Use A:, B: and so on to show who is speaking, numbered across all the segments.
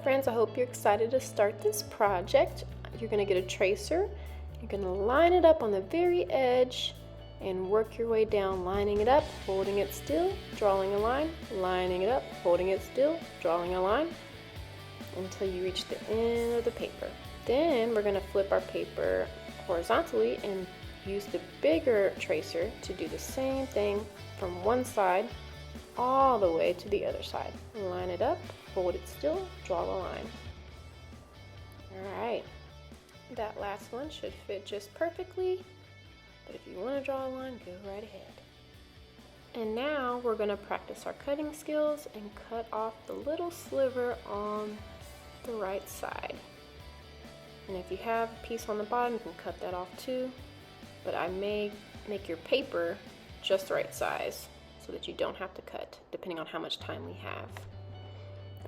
A: friends, I hope you're excited to start this project. You're going to get a tracer, you're going to line it up on the very edge and work your way down, lining it up, holding it still, drawing a line, lining it up, holding it still, drawing a line until you reach the end of the paper. Then we're going to flip our paper horizontally and use the bigger tracer to do the same thing from one side all the way to the other side. Line it up, hold it still, draw the line. Alright, that last one should fit just perfectly, but if you want to draw a line, go right ahead. And now we're going to practice our cutting skills and cut off the little sliver on the right side. And if you have a piece on the bottom, you can cut that off too, but I may make your paper just the right size so that you don't have to cut, depending on how much time we have.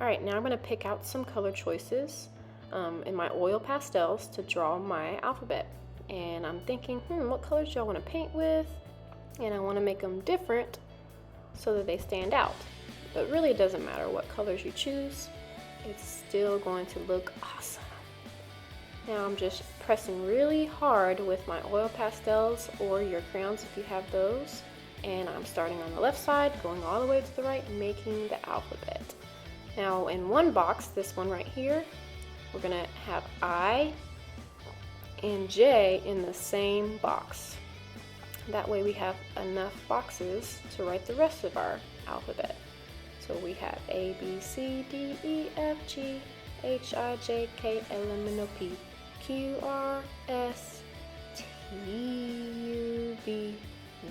A: Alright, now I'm going to pick out some color choices in my oil pastels to draw my alphabet. And I'm thinking, what colors do I want to paint with? And I want to make them different so that they stand out. But really it doesn't matter what colors you choose, it's still going to look awesome. Now I'm just pressing really hard with my oil pastels or your crayons if you have those. And I'm starting on the left side, going all the way to the right, making the alphabet. Now in one box, this one right here, we're gonna have I and J in the same box. That way we have enough boxes to write the rest of our alphabet. So we have A, B, C, D, E, F, G, H, I, J, K, L, M, N, O, P, Q, R, S, T, U, V,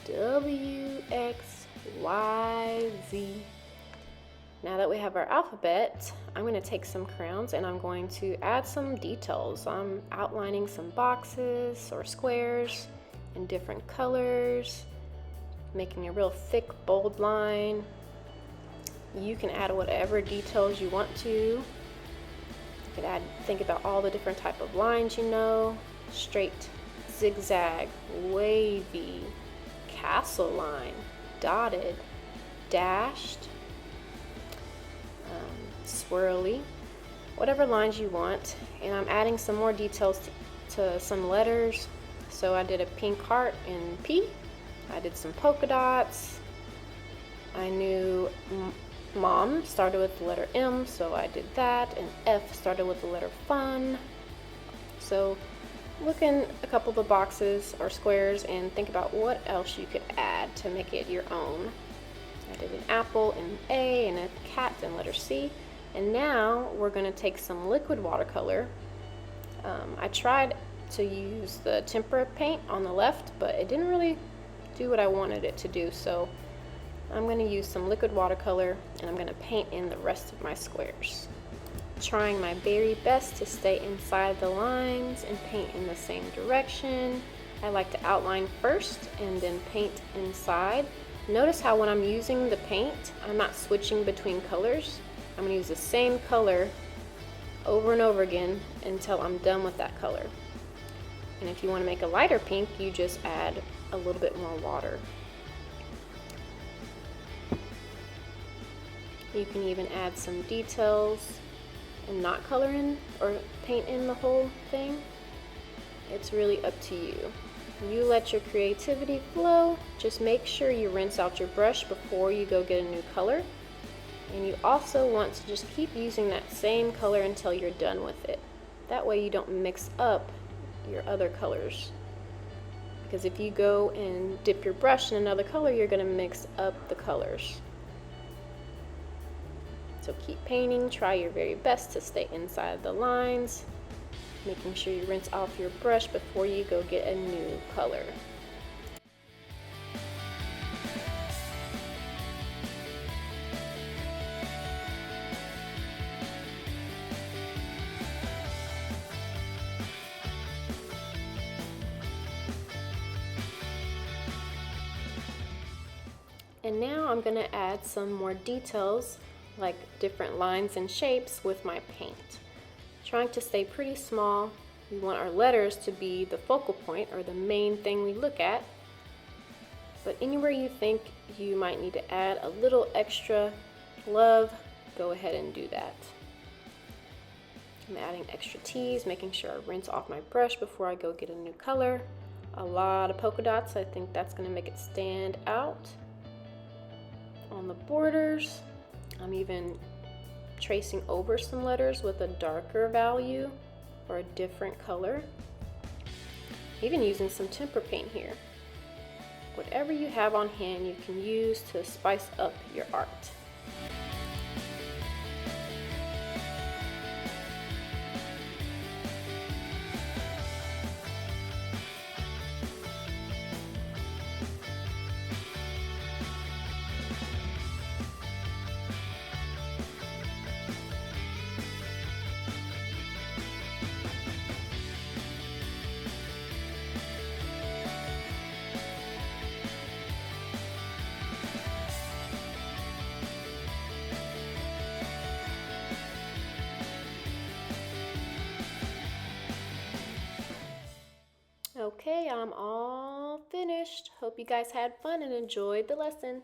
A: W, X, Y, Z. Now that we have our alphabet, I'm going to take some crayons and I'm going to add some details. I'm outlining some boxes or squares in different colors, making a real thick, bold line. You can add whatever details you want to. You could think about all the different type of lines you know: straight, zigzag, wavy, castle line, dotted, dashed, swirly, whatever lines you want. And I'm adding some more details to some letters. So I did a pink heart in P. I did some polka dots. I knew mom started with the letter M, so I did that, and F started with the letter fun. So look in a couple of the boxes or squares and think about what else you could add to make it your own. I did an apple in A and a cat in letter C. And now we're going to take some liquid watercolor. I tried to use the tempera paint on the left, but it didn't really do what I wanted it to do. So I'm going to use some liquid watercolor and I'm going to paint in the rest of my squares. Trying my very best to stay inside the lines and paint in the same direction. I like to outline first and then paint inside. Notice how when I'm using the paint, I'm not switching between colors. I'm going to use the same color over and over again until I'm done with that color. And if you want to make a lighter pink, you just add a little bit more water. You can even add some details and not color in or paint in the whole thing. It's really up to you. You let your creativity flow. Just make sure you rinse out your brush before you go get a new color. And you also want to just keep using that same color until you're done with it. That way you don't mix up your other colors. Because if you go and dip your brush in another color, you're going to mix up the colors. So keep painting, try your very best to stay inside the lines, making sure you rinse off your brush before you go get a new color. And now I'm going to add some more details, like different lines and shapes with my paint. Trying to stay pretty small. We want our letters to be the focal point or the main thing we look at. But anywhere you think you might need to add a little extra love, go ahead and do that. I'm adding extra teas, making sure I rinse off my brush before I go get a new color. A lot of polka dots, I think that's gonna make it stand out. On the borders, I'm even tracing over some letters with a darker value or a different color. Even using some tempera paint here. Whatever you have on hand, you can use to spice up your art. Okay, I'm all finished. Hope you guys had fun and enjoyed the lesson.